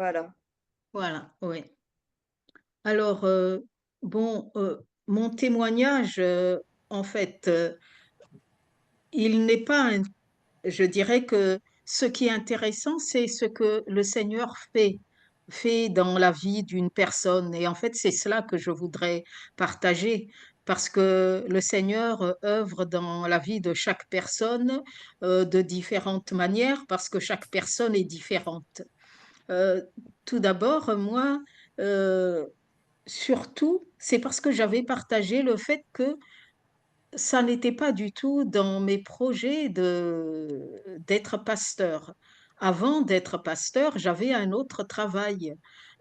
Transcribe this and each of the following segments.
Voilà. Voilà, oui. Alors, bon, mon témoignage, en fait, il n'est pas un je dirais que ce qui est intéressant, c'est ce que le Seigneur fait dans la vie d'une personne et en fait, c'est cela que je voudrais partager parce que le Seigneur, œuvre dans la vie de chaque personne, de différentes manières parce que chaque personne est différente. Heu, Tout d'abord, moi, heu, surtout, c'est parce que j'avais partagé le fait que ça n'était pas du tout dans mes projets d'être pasteur. Avant d'être pasteur, j'avais un autre travail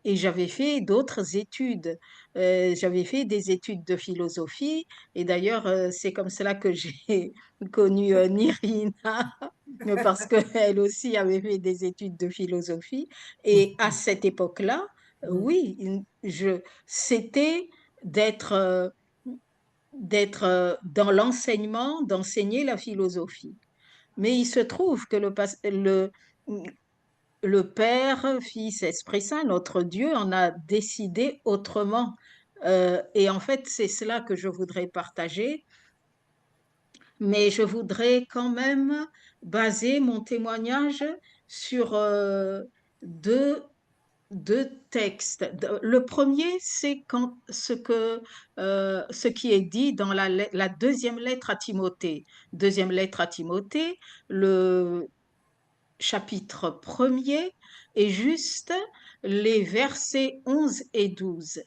et j'avais fait d'autres études. J'avais fait des études de philosophie et d'ailleurs, c'est comme cela que j'ai connu, Nirina, parce qu'elle aussi avait fait des études de philosophie et à cette époque-là, oui, c'était d'être, d'être, dans l'enseignement, d'enseigner la philosophie. Mais il se trouve que le Père, Fils, Esprit Saint, notre Dieu, en a décidé autrement. Et en fait, c'est cela que je voudrais partager, mais je voudrais quand même baser mon témoignage sur 2 2 textes. Le premier, c'est quand ce qui est dit dans la deuxième lettre à Timothée. Deuxième lettre à Timothée, le chapitre premier est juste les versets 11 et 12.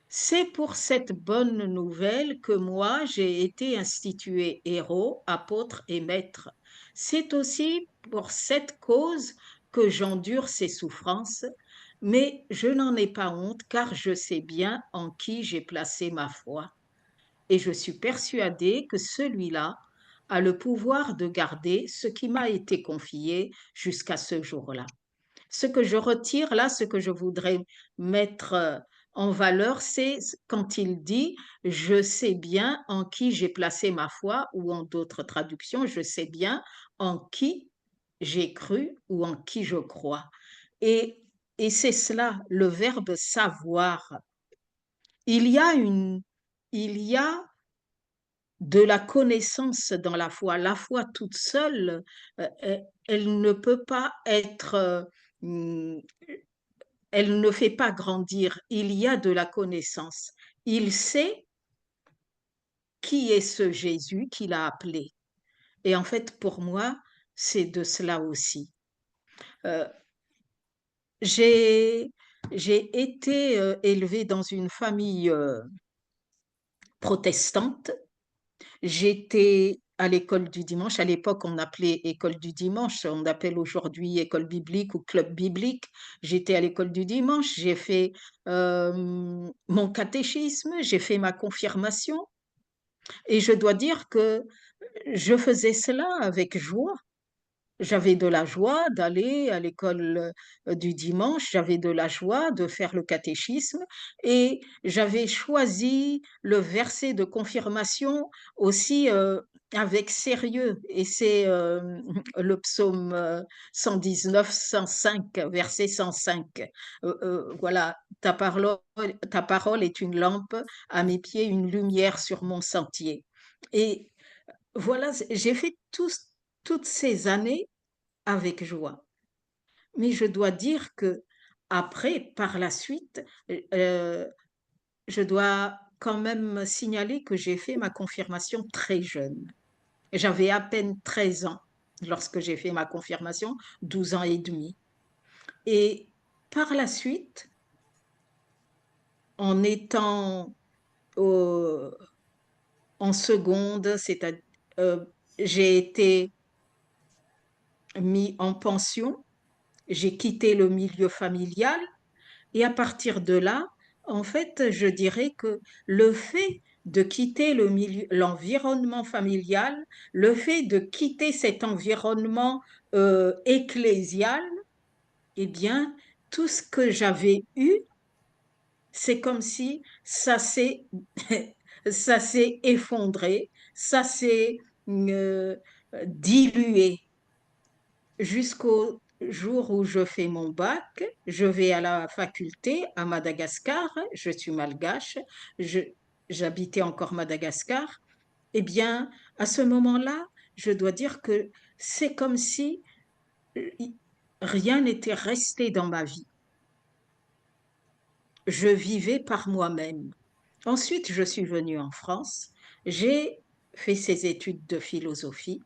C'est pour cette bonne nouvelle que moi j'ai été institué héros, apôtre et maître. C'est aussi pour cette cause que j'endure ces souffrances, mais je n'en ai pas honte car je sais bien en qui j'ai placé ma foi. Et je suis persuadée que celui-là a le pouvoir de garder ce qui m'a été confié jusqu'à ce jour-là. Ce que je retire là, ce que je voudrais mettre en valeur, c'est quand il dit: «Je sais bien en qui j'ai placé ma foi» ou en d'autres traductions: «Je sais bien en qui j'ai cru» ou «en qui je crois» et c'est cela, le verbe savoir. Il y a une il y a de la connaissance dans la foi. La foi toute seule, elle ne peut pas être, mmh elle ne fait pas grandir, il y a de la connaissance. Il sait qui est ce Jésus qu'il a appelé et en fait, pour moi, c'est de cela aussi. Heu, j'ai j'ai été, élevée dans une famille, protestante. J'étais à l'école du dimanche. À l'époque, on appelait école du dimanche, on appelle aujourd'hui école biblique ou club biblique. J'étais à l'école du dimanche, j'ai fait, mon catéchisme, j'ai fait ma confirmation et je dois dire que je faisais cela avec joie. J'avais de la joie d'aller à l'école, du dimanche, j'avais de la joie de faire le catéchisme et j'avais choisi le verset de confirmation aussi, avec sérieux et c'est, le psaume, 119-105, verset 105. Voilà: ta parole est une lampe à mes pieds, une lumière sur mon sentier» et voilà, j'ai fait toutes ces années avec joie. Mais je dois dire que après, par la suite, je dois quand même signaler que j'ai fait ma confirmation très jeune. J'avais à peine 13 ans lorsque j'ai fait ma confirmation, 12 ans et demi. Et par la suite, en étant au en seconde, j'ai été mis en pension, j'ai quitté le milieu familial. Et à partir de là, en fait, je dirais que le fait de quitter l'environnement familial, le fait de quitter cet environnement, ecclésial, eh bien, tout ce que j'avais eu, c'est comme si ça s'est ça s'est effondré, ça s'est, dilué. Jusqu'au jour où je fais mon bac, je vais à la faculté à Madagascar, je suis malgache, je, j'habitais encore Madagascar. Eh bien, à ce moment-là, je dois dire que c'est comme si euh, rien n'était resté dans ma vie. Je vivais par moi-même. Ensuite, je suis venue en France, j'ai fait ces études de philosophie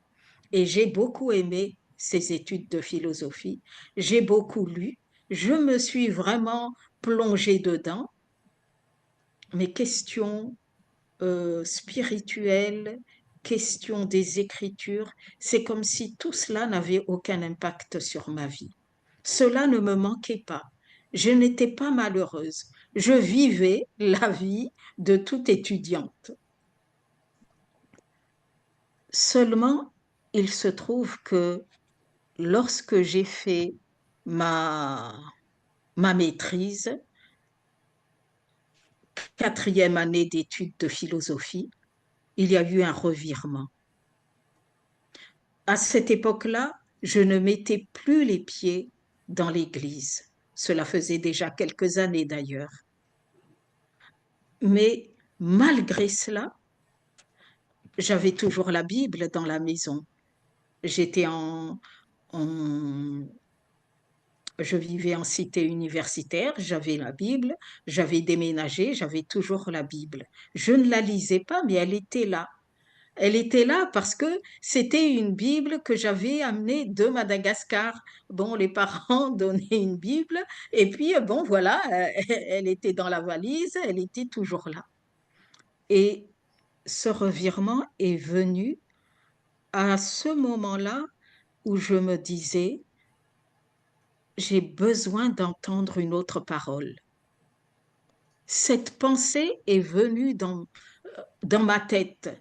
et j'ai beaucoup aimé ces études de philosophie. J'ai beaucoup lu, je me suis vraiment plongée dedans. Mes questions spirituelles, questions des Écritures, c'est comme si tout cela n'avait aucun impact sur ma vie. Cela ne me manquait pas. Je n'étais pas malheureuse. Je vivais la vie de toute étudiante. Seulement, il se trouve que lorsque j'ai fait ma, ma maîtrise, quatrième année d'études de philosophie, il y a eu un revirement. À cette époque-là, je ne mettais plus les pieds dans l'église. Cela faisait déjà quelques années d'ailleurs. Mais malgré cela, j'avais toujours la Bible dans la maison. J'étais en, je vivais en cité universitaire, j'avais la Bible, j'avais déménagé, j'avais toujours la Bible. Je ne la lisais pas, mais elle était là. Elle était là parce que c'était une Bible que j'avais amenée de Madagascar. Bon, les parents donnaient une Bible et puis, bon, voilà, elle était dans la valise, elle était toujours là. Et ce revirement est venu à ce moment-là où je me disais, j'ai besoin d'entendre une autre parole. Cette pensée est venue dans ma tête.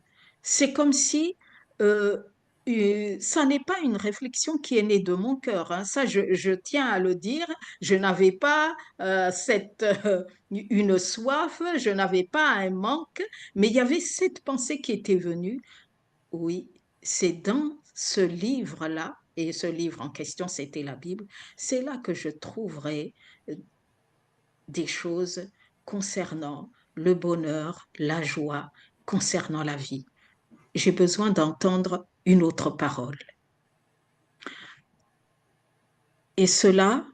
C'est comme si ça n'est pas une réflexion qui est née de mon cœur, hein. Ça, je tiens à le dire. Je n'avais pas une soif, je n'avais pas un manque, mais il y avait cette pensée qui était venue. Oui, c'est dans ce livre-là, et ce livre en question, c'était la Bible, c'est là que je trouverai des choses concernant le bonheur, la joie, concernant la vie. J'ai besoin d'entendre une autre parole. Et cela,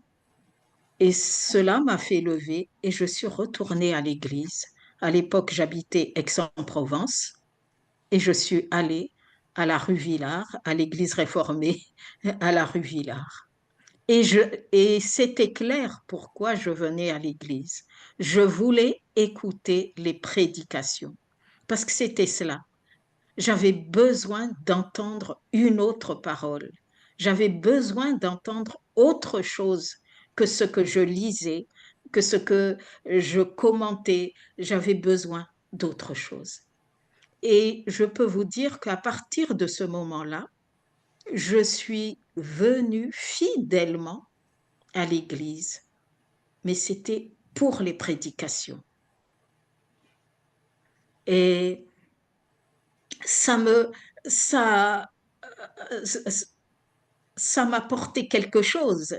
et cela m'a fait lever et je suis retournée à l'église. À l'époque, j'habitais Aix-en-Provence et je suis allée à la rue Villard, à l'église réformée, à la rue Villard. Et, et c'était clair pourquoi je venais à l'église. Je voulais écouter les prédications parce que c'était cela. J'avais besoin d'entendre une autre parole. J'avais besoin d'entendre autre chose que ce que je lisais, que ce que je commentais. J'avais besoin d'autre chose. Et je peux vous dire qu'à partir de ce moment-là, je suis venue fidèlement à l'église, mais c'était pour les prédications. Et ça me, ça, ça m'apportait quelque chose,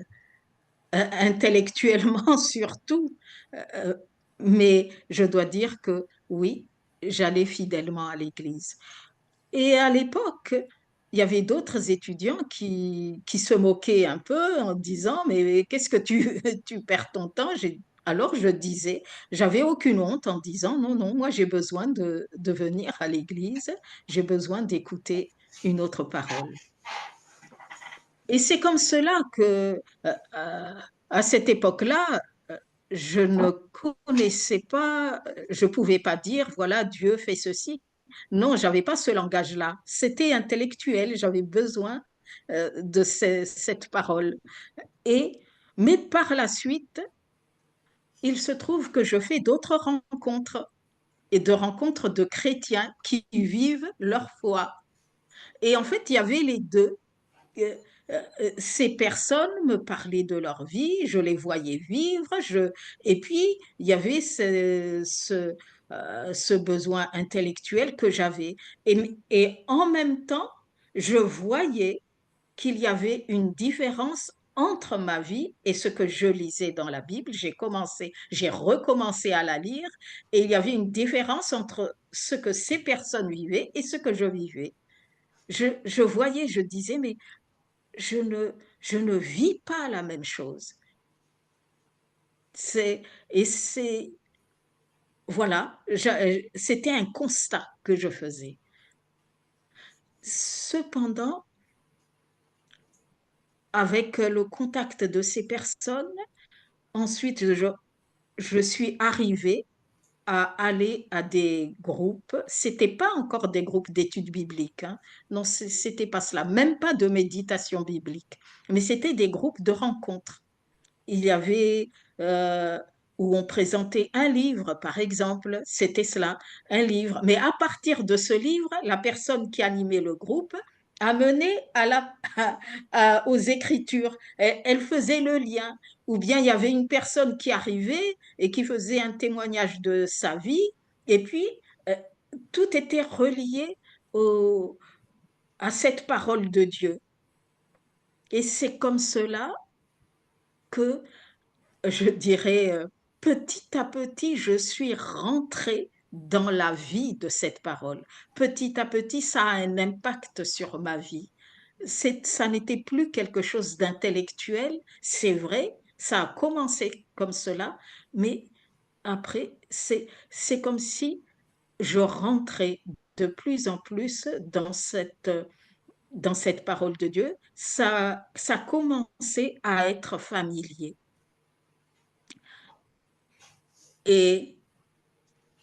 intellectuellement surtout. Euh, mais je dois dire que oui, j'allais fidèlement à l'église. Et à l'époque, il y avait d'autres étudiants qui se moquaient un peu en disant, mais qu'est-ce que tu perds ton temps? Alors je disais, j'avais aucune honte en disant, non, non, moi j'ai besoin de venir à l'église, j'ai besoin d'écouter une autre parole. Et c'est comme cela que, à cette époque-là, euh, je ne connaissais pas, je pouvais pas dire, voilà, Dieu fait ceci. Non, j'avais pas ce langage-là. C'était intellectuel. J'avais besoin de cette parole. Et, mais par la suite, il se trouve que je fais d'autres rencontres et de rencontres de chrétiens qui vivent leur foi. Et en fait, il y avait les deux. euh, Ces personnes me parlaient de leur vie, je les voyais vivre, et puis il y avait ce besoin intellectuel que j'avais. Et en même temps, je voyais qu'il y avait une différence entre ma vie et ce que je lisais dans la Bible. J'ai recommencé à la lire et il y avait une différence entre ce que ces personnes vivaient et ce que je vivais. Je voyais, je disais, mais je ne, je ne vis pas la même chose. C'est, et c'est, voilà, c'était un constat que je faisais. Cependant, avec le contact de ces personnes, ensuite, je suis arrivée à aller à des groupes. C'était pas encore des groupes d'études bibliques, hein. Non, c'était pas cela, même pas de méditation biblique, mais c'était des groupes de rencontres. Il y avait euh, où on présentait un livre, par exemple, c'était cela, un livre. Mais à partir de ce livre, la personne qui animait le groupe amenait aux Écritures. Elle faisait le lien. Ou bien il y avait une personne qui arrivait et qui faisait un témoignage de sa vie, et puis euh, tout était relié au- à cette parole de Dieu. Et c'est comme cela que je dirais, petit à petit, je suis rentrée dans la vie de cette parole. Petit à petit, ça a un impact sur ma vie. Ça n'était plus quelque chose d'intellectuel, c'est vrai, ça a commencé comme cela, mais après, c'est comme si je rentrais de plus en plus dans cette parole de Dieu. Ça commençait à être familier. Et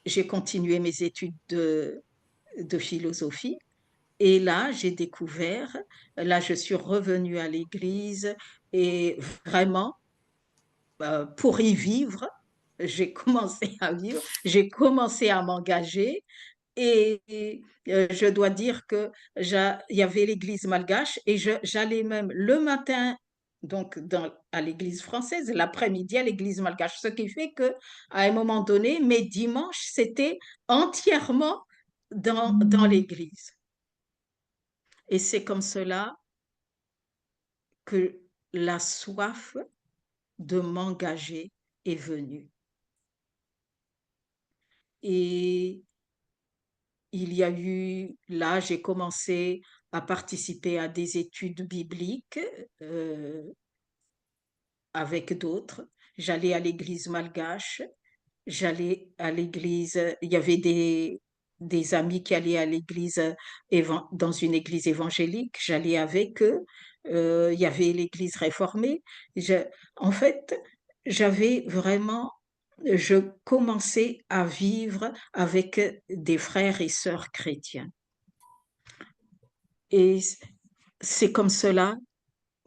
j'ai continué mes études de philosophie. Et là, j'ai découvert, là, je suis revenue à l'église et vraiment, pour y vivre, j'ai commencé à vivre, j'ai commencé à m'engager et je dois dire que il y avait l'église malgache et j'allais même le matin donc à l'église française, l'après-midi à l'église malgache, ce qui fait que à un moment donné, mes dimanches, c'était entièrement dans l'église. Et c'est comme cela que la soif de m'engager est venue. Et il y a eu, là, j'ai commencé à participer à des études bibliques euh, avec d'autres. J'allais à l'église malgache, j'allais à l'église, il y avait des amis qui allaient à l'église, dans une église évangélique, j'allais avec eux. Il y avait l'église réformée. En fait, j'avais vraiment, je commençais à vivre avec des frères et sœurs chrétiens. Et c'est comme cela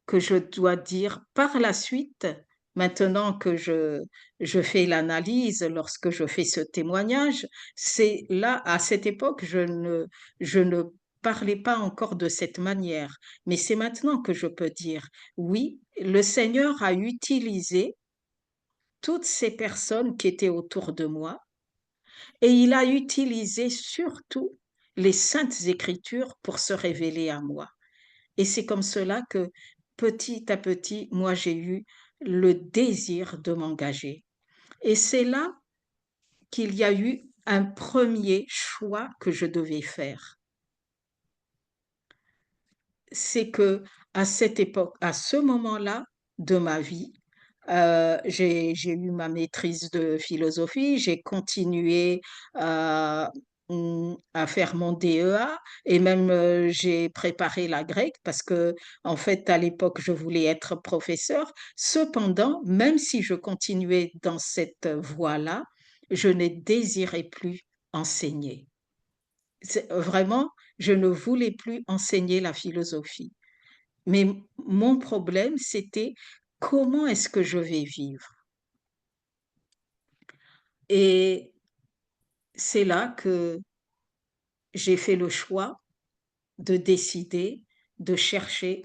que je dois dire par la suite, maintenant que je fais l'analyse, lorsque je fais ce témoignage, c'est là, à cette époque, je ne parlais pas encore de cette manière, mais c'est maintenant que je peux dire, oui, le Seigneur a utilisé toutes ces personnes qui étaient autour de moi et il a utilisé surtout les saintes écritures pour se révéler à moi. Et c'est comme cela que petit à petit, moi, j'ai eu le désir de m'engager. Et c'est là qu'il y a eu un premier choix que je devais faire. C'est que à cette époque, à ce moment-là de ma vie, j'ai eu ma maîtrise de philosophie, j'ai continué à, à faire mon DEA et même j'ai préparé la grecque parce que en fait à l'époque je voulais être professeur. Cependant, même si je continuais dans cette voie-là, je ne désirais plus enseigner. Vraiment, je ne voulais plus enseigner la philosophie. Mais mon problème, c'était comment est-ce que je vais vivre? Et c'est là que j'ai fait le choix de décider de chercher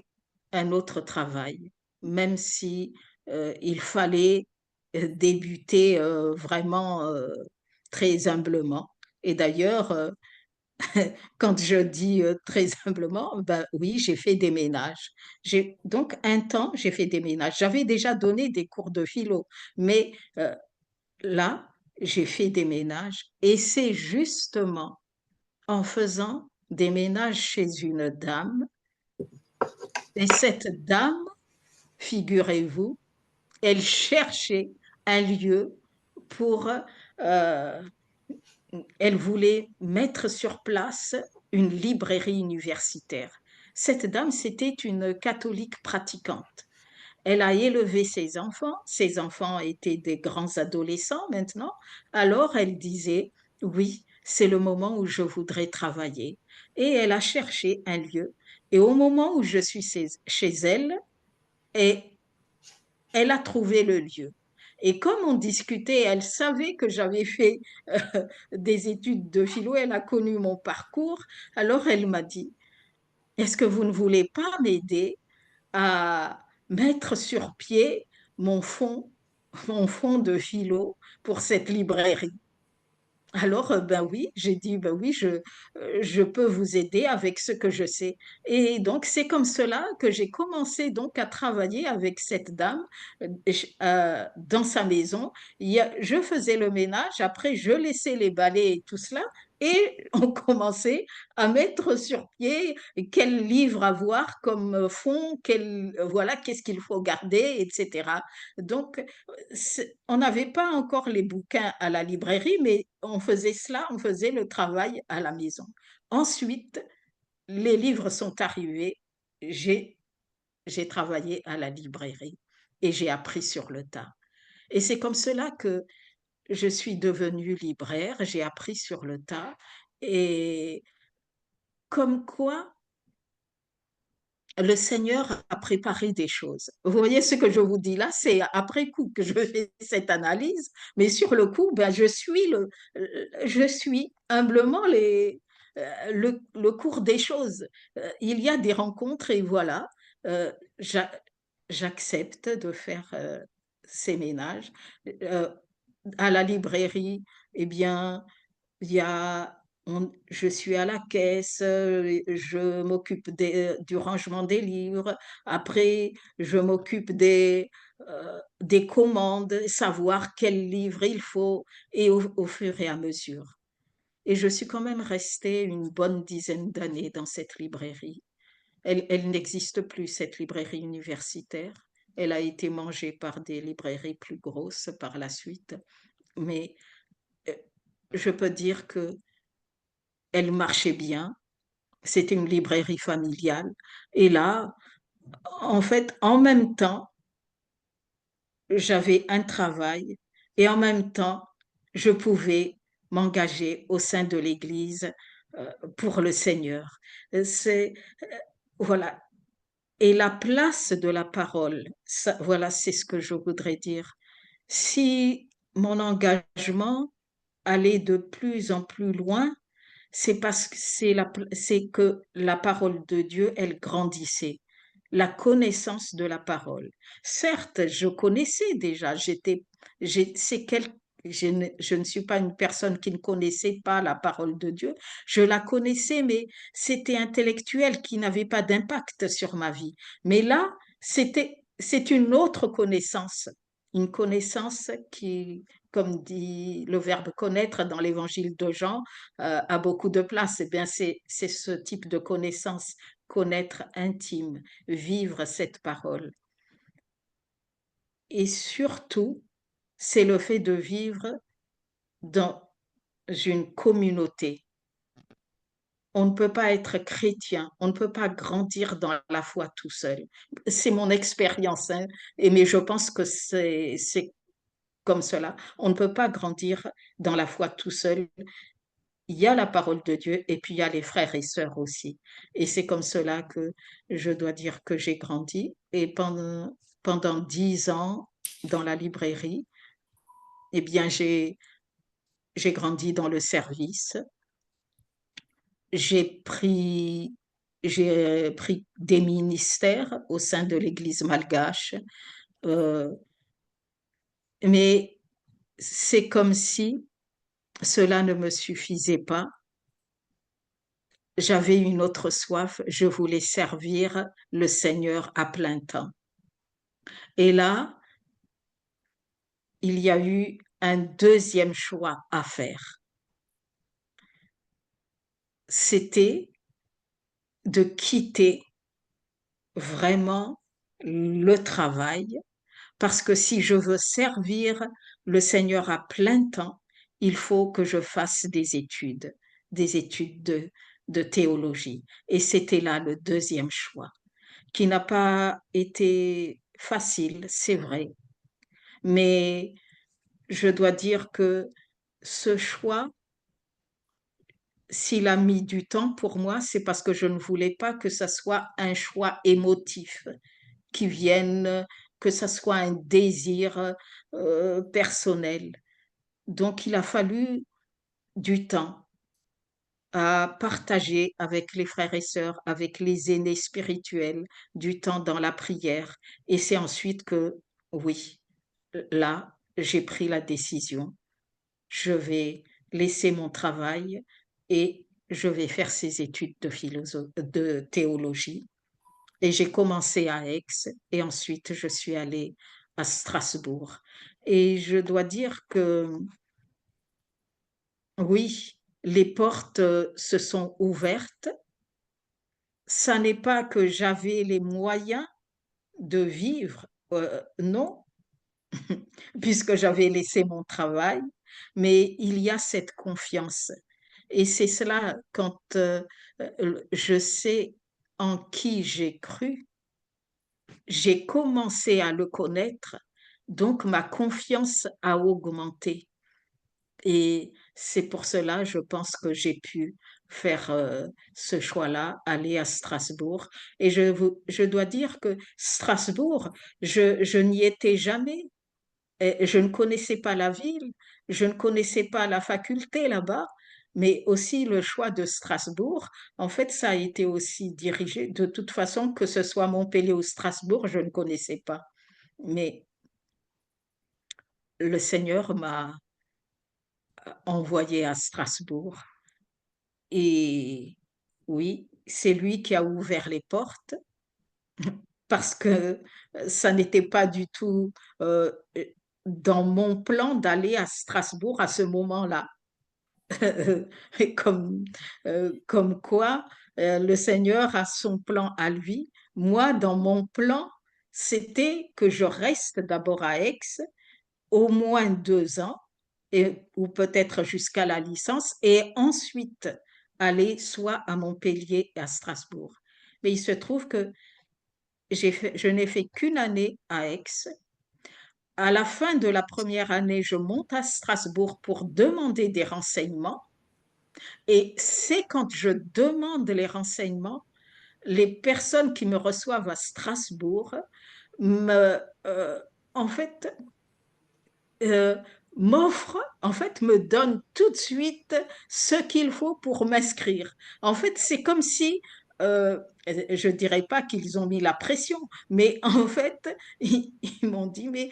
un autre travail, même si il fallait débuter vraiment très humblement. Et d'ailleurs, Quand je dis très humblement, ben oui, j'ai fait des ménages. Donc, un temps, j'ai fait des ménages. J'avais déjà donné des cours de philo, mais là, j'ai fait des ménages et c'est justement en faisant des ménages chez une dame. Et cette dame, figurez-vous, elle cherchait un lieu pour euh, elle voulait mettre sur place une librairie universitaire. Cette dame, c'était une catholique pratiquante. Elle a élevé ses enfants étaient des grands adolescents maintenant, alors elle disait, oui, c'est le moment où je voudrais travailler. Et elle a cherché un lieu. Et au moment où je suis chez elle, et elle a trouvé le lieu. Et comme on discutait, elle savait que j'avais fait euh, des études de philo, elle a connu mon parcours, alors elle m'a dit, est-ce que vous ne voulez pas m'aider à mettre sur pied mon fonds, mon fonds de philo pour cette librairie? Alors, ben oui, j'ai dit, ben oui, je peux vous aider avec ce que je sais. Et donc, c'est comme cela que j'ai commencé donc à travailler avec cette dame dans sa maison. Je faisais le ménage, après, je laissais les balais et tout cela, et on commençait à mettre sur pied quel livre avoir comme fond, voilà, qu'est-ce qu'il faut garder, etc. Donc, on n'avait pas encore les bouquins à la librairie, mais on faisait cela, on faisait le travail à la maison. Ensuite, les livres sont arrivés, j'ai j'ai travaillé à la librairie et j'ai appris sur le tas. Et c'est comme cela que je suis devenue libraire, j'ai appris sur le tas et comme quoi le Seigneur a préparé des choses. Vous voyez ce que je vous dis là, c'est après coup que je fais cette analyse, mais sur le coup, ben, je suis humblement le cours des choses. Il y a des rencontres et voilà, euh, j'a- j'accepte de faire ces ménages. Euh, à la librairie, eh bien, je suis à la caisse, je m'occupe du rangement des livres. Après, je m'occupe des commandes, savoir quel livre il faut, et au fur et à mesure. Et je suis quand même restée une bonne dizaine d'années dans cette librairie. Elle n'existe plus, cette librairie universitaire. Elle a été mangée par des librairies plus grosses par la suite. Mais euh, je peux dire que elle marchait bien. C'était une librairie familiale. Et là, en fait, en même temps, j'avais un travail et en même temps, je pouvais m'engager au sein de l'Église pour le Seigneur. C'est, voilà. Et la place de la parole, ça, voilà, c'est ce que je voudrais dire. Si mon engagement allait de plus en plus loin, c'est parce que c'est que la parole de Dieu, elle grandissait. La connaissance de la parole. Certes, je connaissais déjà, c'est quel, je ne suis pas une personne qui ne connaissait pas la parole de Dieu. Je la connaissais, mais c'était intellectuel qui n'avait pas d'impact sur ma vie. Mais là, c'est une autre connaissance, une connaissance qui, comme dit le verbe connaître dans l'évangile de Jean, a beaucoup de place. Eh bien, c'est ce type de connaissance, connaître intime, vivre cette parole. Et surtout, c'est le fait de vivre dans une communauté. On ne peut pas être chrétien, on ne peut pas grandir dans la foi tout seul. C'est mon expérience, hein, mais je pense que c'est comme cela. On ne peut pas grandir dans la foi tout seul. Il y a la parole de Dieu et puis il y a les frères et sœurs aussi. Et c'est comme cela que je dois dire que j'ai grandi. Et pendant 10 ans dans la librairie, eh bien, j'ai grandi dans le service. J'ai pris, j'ai pris des ministères au sein de l'Église malgache. Euh, mais c'est comme si cela ne me suffisait pas. j'avais une autre soif, je voulais servir le Seigneur à plein temps. Et là, il y a eu un deuxième choix à faire. C'était de quitter vraiment le travail, parce que si je veux servir le Seigneur à plein temps, il faut que je fasse des études de théologie. Et c'était là le deuxième choix, qui n'a pas été facile, c'est vrai, mais je dois dire que ce choix, s'il a mis du temps pour moi, c'est parce que je ne voulais pas que ça soit un choix émotif qui vienne, que ça soit un désir personnel. Donc, il a fallu du temps à partager avec les frères et sœurs, avec les aînés spirituels, du temps dans la prière. Et c'est ensuite que, oui, là, j'ai pris la décision. Je vais laisser mon travail et je vais faire ces études de théologie. Et j'ai commencé à Aix et ensuite je suis allée à Strasbourg. Et je dois dire que oui, les portes se sont ouvertes. Ça n'est pas que j'avais les moyens de vivre, non, puisque j'avais laissé mon travail, mais il y a cette confiance. Et c'est cela, quand je sais en qui j'ai cru, j'ai commencé à le connaître, donc ma confiance a augmenté. Et c'est pour cela, je pense que j'ai pu faire ce choix-là, aller à Strasbourg. Et je dois dire que Strasbourg, je n'y étais jamais. Et je ne connaissais pas la ville, je ne connaissais pas la faculté là-bas, mais aussi le choix de Strasbourg. En fait, ça a été aussi dirigé. De toute façon, que ce soit Montpellier ou Strasbourg, je ne connaissais pas. Mais le Seigneur m'a envoyé à Strasbourg. Et oui, c'est lui qui a ouvert les portes parce que ça n'était pas du tout dans mon plan d'aller à Strasbourg à ce moment-là. Et comme quoi le Seigneur a son plan à lui. Moi, dans mon plan, c'était que je reste d'abord à Aix au moins 2 ans, ou peut-être jusqu'à la licence, et ensuite aller soit à Montpellier et à Strasbourg. Mais il se trouve que je n'ai fait qu'une année à Aix. À la fin de la première année, je monte à Strasbourg pour demander des renseignements. Et c'est quand je demande les renseignements, les personnes qui me reçoivent à Strasbourg me, en fait, euh, en fait, me donnent tout de suite ce qu'il faut pour m'inscrire. En fait, c'est comme si, je dirais pas qu'ils ont mis la pression, mais en fait, ils m'ont dit, mais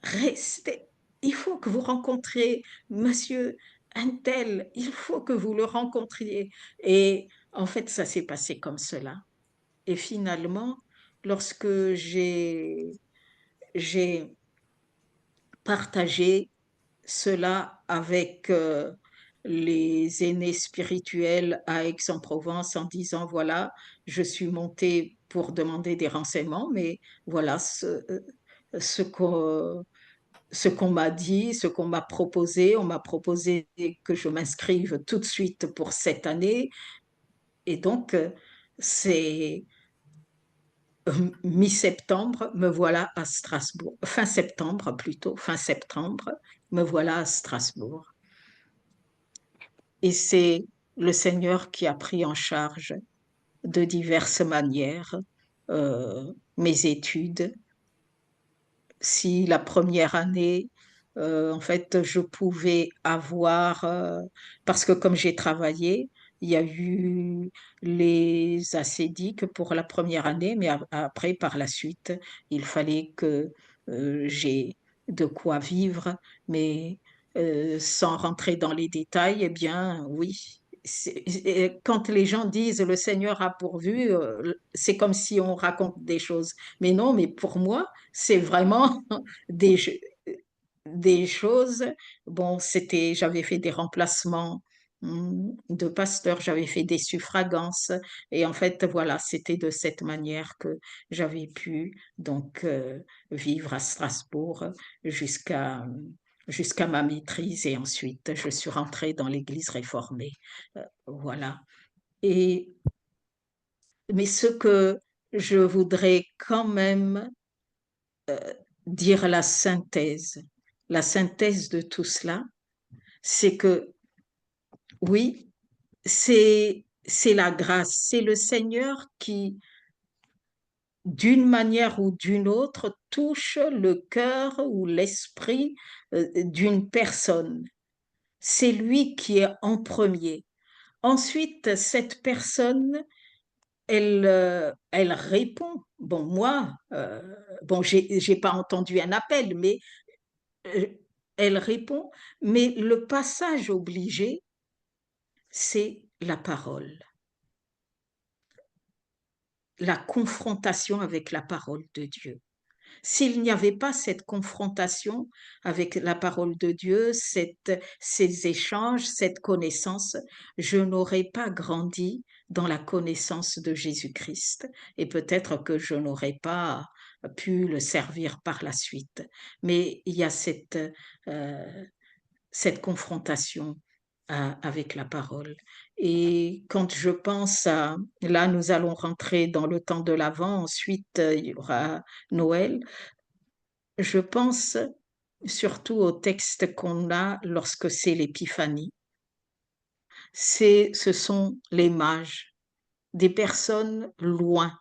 restez, il faut que vous rencontriez monsieur Untel, il faut que vous le rencontriez. Et en fait, ça s'est passé comme cela. Et finalement, lorsque j'ai partagé cela avec les aînés spirituels à Aix-en-Provence en disant, voilà, je suis montée pour demander des renseignements, mais voilà ce qu'on ce qu'on m'a dit, ce qu'on m'a proposé. On m'a proposé que je m'inscrive tout de suite pour cette année. Et donc, c'est mi-septembre, me voilà à Strasbourg. Fin septembre plutôt, fin septembre, me voilà à Strasbourg. Et c'est le Seigneur qui a pris en charge de diverses manières mes études. Si la première année, en fait, je pouvais avoir, parce que comme j'ai travaillé, il y a eu les assédiques pour la première année, mais après, par la suite, il fallait que j'ai de quoi vivre, mais sans rentrer dans les détails, eh bien, oui, quand les gens disent le Seigneur a pourvu, c'est comme si on raconte des choses. Mais non, mais pour moi, c'est vraiment des, des choses. Bon, j'avais fait des remplacements de pasteurs, j'avais fait des suffragances. Et en fait, voilà, c'était de cette manière que j'avais pu donc vivre à Strasbourg jusqu'à jusqu'à ma maîtrise. Et ensuite, je suis rentrée dans l'Église réformée. Voilà. Et, mais ce que je voudrais quand même dire la synthèse de tout cela, c'est que oui, c'est la grâce, c'est le Seigneur qui, d'une manière ou d'une autre, touche le cœur ou l'esprit d'une personne. C'est lui qui est en premier. Ensuite, cette personne, elle répond. Bon, moi, bon, j'ai pas entendu un appel, mais euh, elle répond. Mais le passage obligé, c'est la parole, la confrontation avec la parole de Dieu. S'il n'y avait pas cette confrontation avec la parole de Dieu, ces échanges, cette connaissance, je n'aurais pas grandi dans la connaissance de Jésus-Christ et peut-être que je n'aurais pas pu le servir par la suite. Mais il y a euh, cette confrontation avec la parole. Et quand je pense à, là, nous allons rentrer dans le temps de l'Avent, ensuite il y aura Noël, je pense surtout au texte qu'on a lorsque c'est l'Épiphanie. Ce sont les mages, des personnes loin,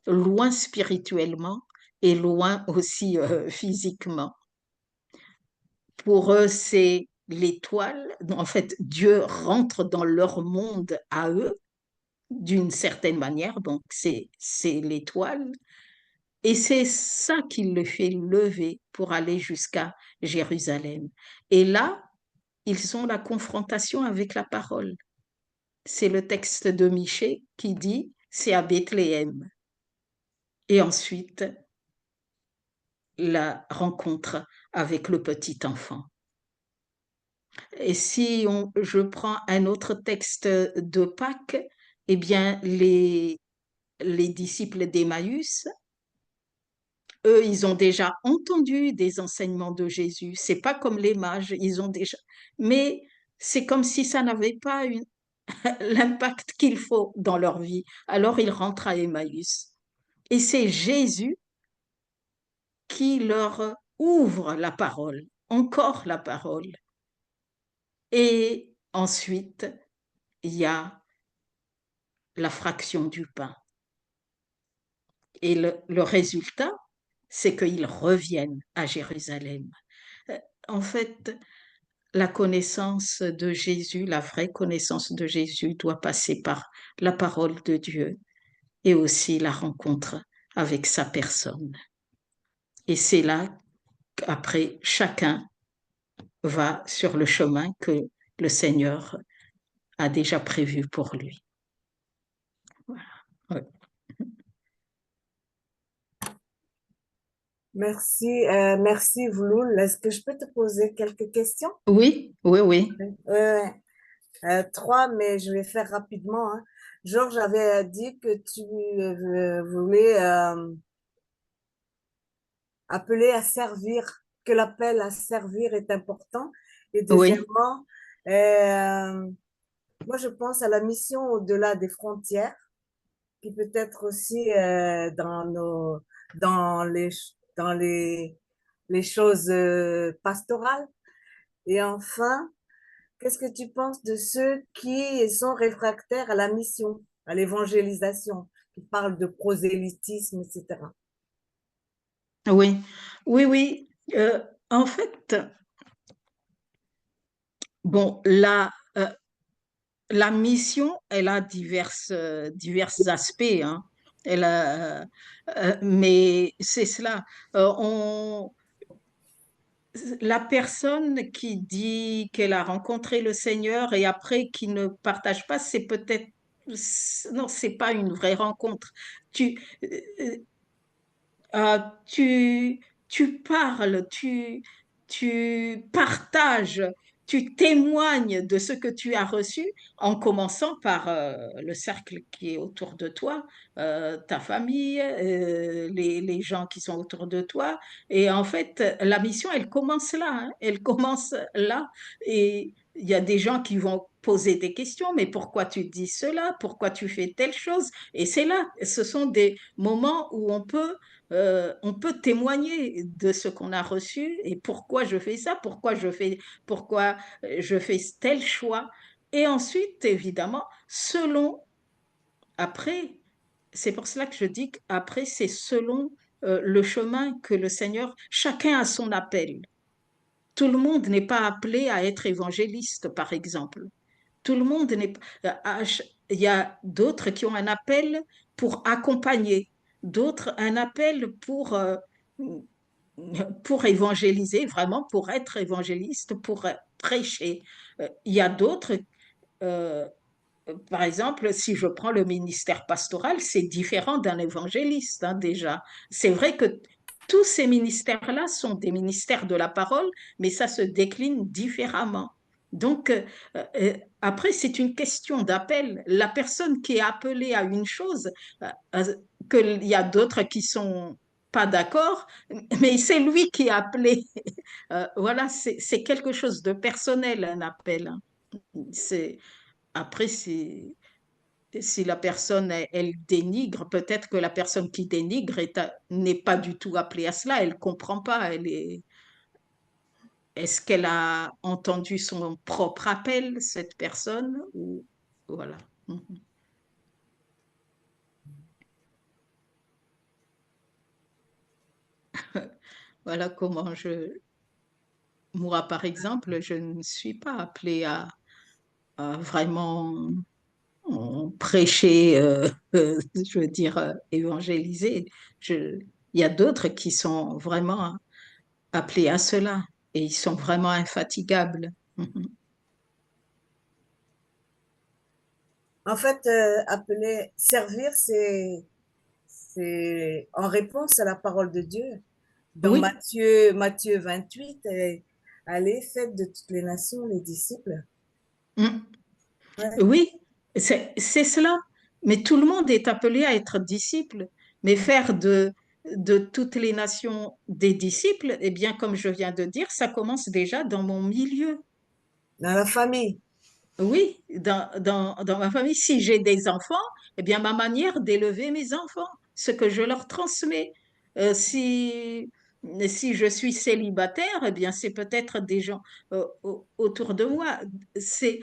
loin spirituellement et loin aussi physiquement. Pour eux, c'est l'étoile. En fait, Dieu rentre dans leur monde à eux d'une certaine manière, donc c'est l'étoile. Et c'est ça qui le fait lever pour aller jusqu'à Jérusalem. Et là, ils ont la confrontation avec la parole. C'est le texte de Michée qui dit, c'est à Bethléem. Et ensuite, la rencontre avec le petit enfant. Et si je prends un autre texte de Pâques, eh bien, les disciples d'Emmaüs, eux, ils ont déjà entendu des enseignements de Jésus. C'est pas comme les mages, ils ont déjà. Mais c'est comme si ça n'avait pas l'impact qu'il faut dans leur vie. Alors ils rentrent à Emmaüs. Et c'est Jésus qui leur ouvre la parole, encore la parole. Et ensuite, il y a la fraction du pain. Et le résultat, c'est qu'ils reviennent à Jérusalem. En fait, la connaissance de Jésus, la vraie connaissance de Jésus doit passer par la parole de Dieu et aussi la rencontre avec sa personne. Et c'est là qu'après, chacun va sur le chemin que le Seigneur a déjà prévu pour lui. Voilà. Ouais. Merci, merci Vouloul. Est-ce que je peux te poser quelques questions? Oui, oui, oui. Ouais. Trois, mais je vais faire rapidement, hein. Georges avait dit que tu voulais appeler à servir, que l'appel à servir est important. Et Oui, deuxièmement, euh, moi je pense à la mission au-delà des frontières, qui peut être aussi dans dans les choses pastorales. Et enfin, qu'est-ce que tu penses de ceux qui sont réfractaires à la mission, à l'évangélisation, qui parlent de prosélytisme, etc. oui, oui, oui. En fait, bon, la mission, elle a divers aspects, hein. Mais c'est cela. On, la personne qui dit qu'elle a rencontré le Seigneur et après qui ne partage pas, c'est peut-être, non, c'est pas une vraie rencontre. Tu, euh, euh, tu, tu parles, tu partages, tu témoignes de ce que tu as reçu en commençant par le cercle qui est autour de toi, ta famille, les gens qui sont autour de toi. Et en fait, la mission, elle commence là, hein. Elle commence là. Et il y a des gens qui vont poser des questions, mais pourquoi tu dis cela? Pourquoi tu fais telle chose? Et c'est là, ce sont des moments où on peut témoigner de ce qu'on a reçu et pourquoi je fais ça, pourquoi je fais tel choix. Et ensuite, évidemment, selon, après, c'est pour cela que je dis qu'après, c'est selon le chemin que le Seigneur, chacun a son appel. Tout le monde n'est pas appelé à être évangéliste, par exemple. Tout le monde n'est pas. Il y a d'autres qui ont un appel pour accompagner, d'autres un appel pour évangéliser, vraiment pour être évangéliste, pour prêcher. Il y a d'autres, euh, par exemple, si je prends le ministère pastoral, c'est différent d'un évangéliste, hein, déjà. C'est vrai que tous ces ministères-là sont des ministères de la parole, mais ça se décline différemment. Donc, après, c'est une question d'appel. La personne qui est appelée à une chose, euh, qu'il y a d'autres qui sont pas d'accord, mais c'est lui qui est appelé. Voilà, c'est quelque chose de personnel, un appel, hein. C'est, après, si la personne, elle dénigre, peut-être que la personne qui dénigre n'est pas du tout appelée à cela, elle comprend pas, est-ce qu'elle a entendu son propre appel, cette personne, ou voilà. Mhm. Voilà comment moi, par exemple, je ne suis pas appelée à vraiment prêcher, je veux dire, évangéliser. Il y a d'autres qui sont vraiment appelés à cela et ils sont vraiment infatigables. Mhm. En fait, appeler, servir, c'est en réponse à la parole de Dieu. Dans Oui, Matthieu 28, allez, faites de toutes les nations les disciples. mm, Ouais. oui, c'est cela. Mais tout le monde est appelé à être disciple, mais faire de toutes les nations des disciples, eh bien, comme je viens de dire, ça commence déjà dans mon milieu. Dans la famille. Oui, dans ma famille, si j'ai des enfants, eh bien, ma manière d'élever mes enfants, ce que je leur transmets. Si je suis célibataire, eh bien, c'est peut-être des gens autour de moi. C'est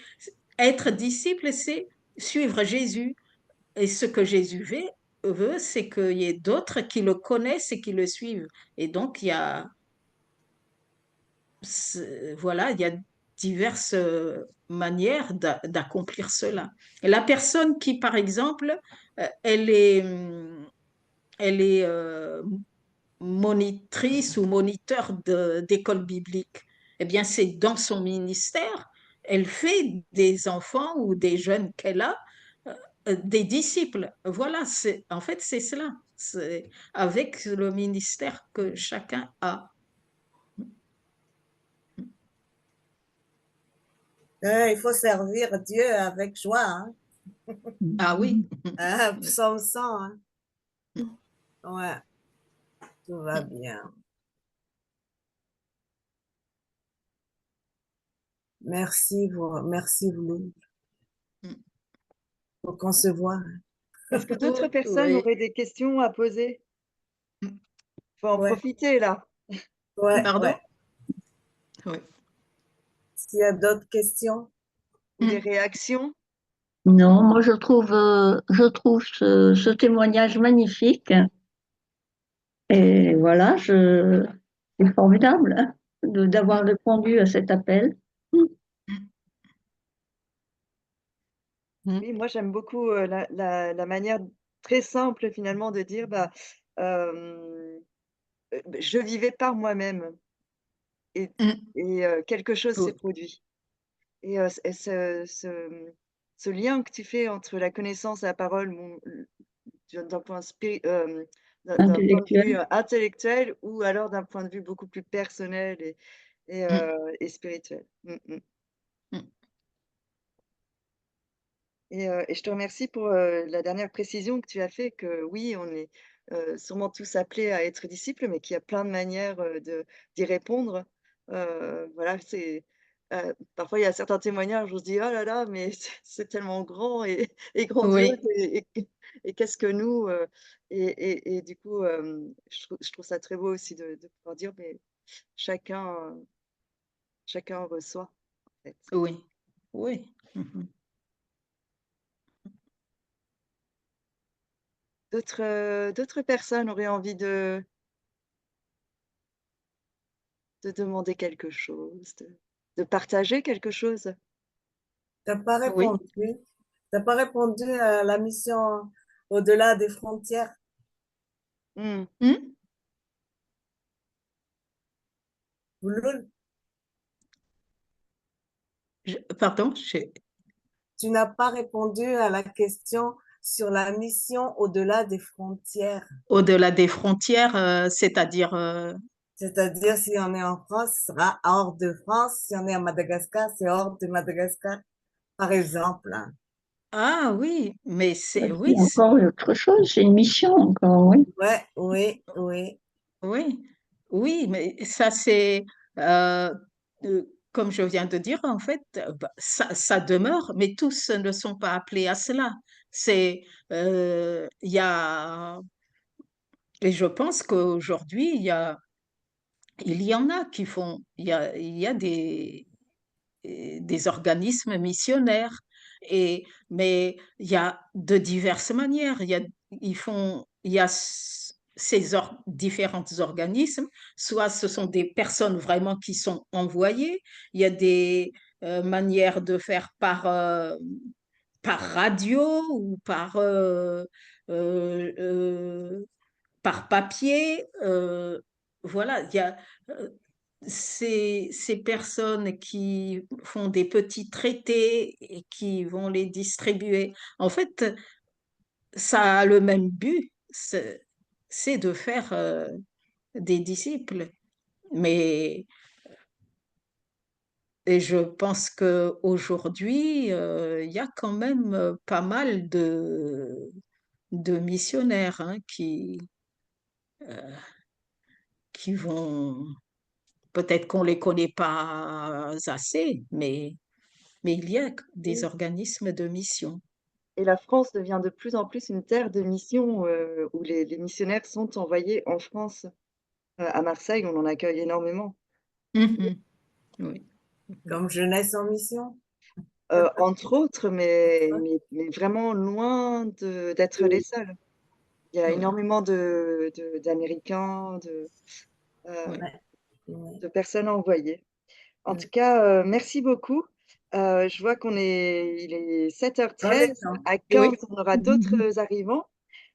être disciple, c'est suivre Jésus. Et ce que Jésus veut, c'est qu'il y ait d'autres qui le connaissent et qui le suivent. Et donc, voilà, il y a diverses manières d'accomplir cela. Et la personne qui, par exemple, elle est monitrice ou moniteur d'école biblique, eh bien, c'est dans son ministère, elle fait des enfants ou des jeunes qu'elle a, des disciples. Voilà, en fait, c'est cela. C'est avec le ministère que chacun a. Il faut servir Dieu avec joie. Hein. Ah oui. Psaume 100. Hein. Ouais, tout va bien. Merci vous pour concevoir. Est-ce que d'autres personnes Oui. auraient des questions à poser? Faut en Ouais, profiter là. ouais, Pardon? ouais. Oui. S'il y a d'autres questions, Ou des réactions? Non, moi je trouve ce témoignage magnifique et voilà, c'est formidable hein, d'avoir répondu à cet appel. Oui, moi j'aime beaucoup la manière très simple finalement de dire bah, je vivais par moi-même. et, Mm. quelque chose Oui. s'est produit. Et ce lien que tu fais entre la connaissance et la parole, d'un point d'un point de vue Intellectuel. intellectuel ou alors d'un point de vue beaucoup plus personnel Mm. et spirituel. Mm. Et je te remercie pour, la dernière précision que tu as fait que oui, on est, sûrement tous appelés à être disciples, mais qu'il y a plein de manières, d'y répondre. Voilà, parfois il y a certains témoignages où on se dit: «Oh là là, mais c'est tellement grand et grandiose Oui, et qu'est-ce que nous?» et du coup, je trouve ça très beau aussi de pouvoir dire: «Mais chacun, chacun reçoit, en fait». oui, oui. Mhm. D'autres personnes auraient envie de demander quelque chose, de partager quelque chose? T'as pas Oui. répondu. T'as pas répondu à la mission au-delà des frontières. Mmh. Hmm? Ouloul, Pardon, tu n'as pas répondu à la question sur la mission au-delà des frontières. au-delà des frontières, c'est-à-dire, C'est-à-dire, si on est en France, ce sera hors de France. Si on est à Madagascar, c'est hors de Madagascar, par exemple, hein. ah oui, mais Ça, c'est, c'est oui, encore autre chose, c'est une mission encore, oui. Ouais, oui, oui. oui, oui, mais ça c'est, euh, comme je viens de dire, en fait, bah, ça demeure, mais tous ne sont pas appelés à cela. Il y a, et je pense qu'aujourd'hui, il y en a qui font, il y a des organismes missionnaires. Mais il y a de diverses manières. Il y a différents organismes, soit ce sont des personnes vraiment qui sont envoyées, il y a des manières de faire par radio ou euh, euh, par papier. Voilà, il y a euh, ces personnes qui font des petits traités et qui vont les distribuer. En fait, ça a le même but, c'est de faire des disciples. Mais et je pense qu'aujourd'hui, il y a quand même pas mal de missionnaires hein, qui vont. Peut-être qu'on ne les connaît pas assez, mais il y a des Oui. organismes de mission. Et la France devient de plus en plus une terre de mission, où les missionnaires sont envoyés en France. À Marseille, on en accueille énormément. Mhm. Oui. Comme jeunesse en mission. Entre autres, mais vraiment loin d'être les Oui, seuls. Il y a Oui. énormément d'Américains, heu, Oui. ouais, oui. de personnes envoyées. En tout Mm. cas, merci beaucoup. Je vois il est Dans les 7h13. temps. À Oui. 15, on aura d'autres arrivants.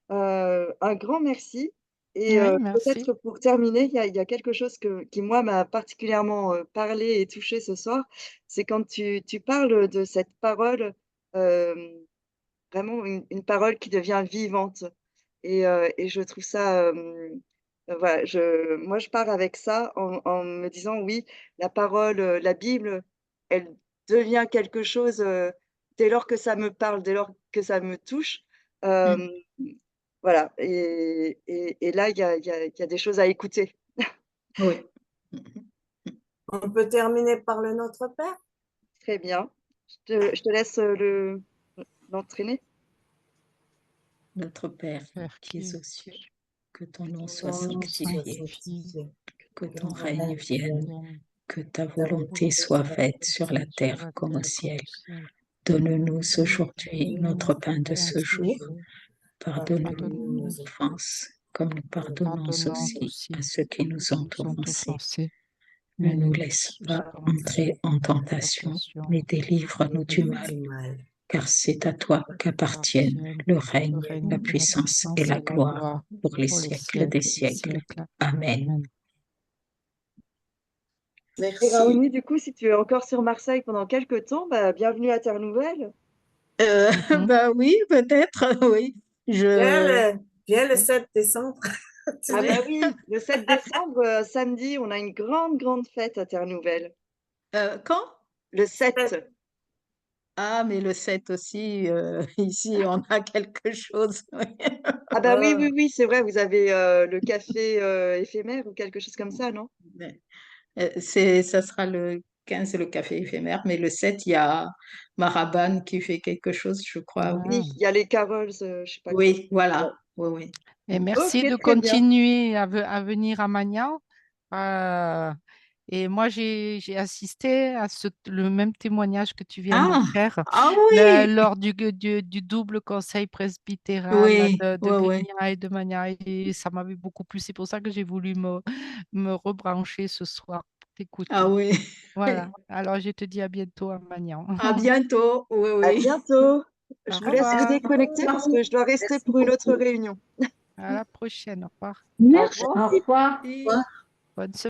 Un grand merci et Oui, merci. peut-être pour terminer, il y a quelque chose qui moi m'a particulièrement, parlé et touchée ce soir. C'est quand tu parles de cette parole, hem, vraiment une parole qui devient vivante et je trouve ça, voilà, moi je pars avec ça en me disant: «Oui, la parole, la Bible, elle devient quelque chose, dès lors que ça me parle, dès lors que ça me touche». Mm. Hem, voilà et là, il y a des choses à écouter. Oui. Mhm. On peut terminer par le Notre Père. Très bien. Je te laisse, l'entraîner. Notre Père Père qui es qui aux cieux, que ton Que nom ton Que soit nom ton nom soit soit sanctifié, sanctifié, sanctifié. que Que ton ton règne règne vienne, vienne. vienne que ta Ta volonté volonté soit soit volonté faite faite sur la sur terre la comme au terre ciel. comme au ciel. Donne-nous aujourd'hui aujourd'hui notre notre pain de pain Pain ce de ce ce jour. jour. jour, Pardonne-nous Pardonne-nous pardonne-nous, nos nos offenses, offenses, comme nous comme nous pardonnons pardonnons pardonnons aussi à aussi ceux qui nous qui ont nous ont offensés. offensés. Ne Ne nous nous laisse laisse pas pas entrer entrer en en tentation, tentation, mais délivre-nous du nous mal, du mal. car c'est à toi qu'appartiennent appartiennent le le règne, la règne, la puissance et puissance la et la gloire gloire pour les pour les siècles des siècles des siècles. siècles. Amen. Amen. Et Merci. Raouni, du coup, si tu es encore sur Marseille pendant quelques temps, bah, bienvenue à Terre Nouvelle. Ben oui, peut-être, oui. Je... Viens le 7 décembre. Tu Ah viens. bah oui, le 7 décembre, samedi, on a une grande fête à Terre Nouvelle. Quand? Le 7. Ah, mais le 7 aussi, ici, on a quelque chose. Ah bah oui, Oh, c'est vrai, vous avez le café éphémère ou quelque chose comme ça, non? Mais, ça sera le 15, le café éphémère, mais le 7, il y a Marabane qui fait quelque chose, je crois. Oui, Oui, il y a les Carols, je sais pas quoi. oui, voilà. Oui, oui. Et merci Ok, de très bien. continuer à venir à Magnan. Et moi, j'ai assisté à le même témoignage que tu viens de Ah, faire ah oui, lors du double conseil presbytéral là, oui, de oui, oui. Grignan et de Magnan. Et ça m'avait beaucoup plu. C'est pour ça que j'ai voulu me rebrancher ce soir pour Ah t'écouter. oui. Voilà. Alors, je te dis à bientôt à Magnan. À bientôt. Oui, À oui. bientôt. Au Je vous laisse vous revoir. déconnecter parce que je dois rester merci pour une autre beaucoup. réunion. À la prochaine. Au revoir. Au Merci, revoir. au revoir. Oui. Bonne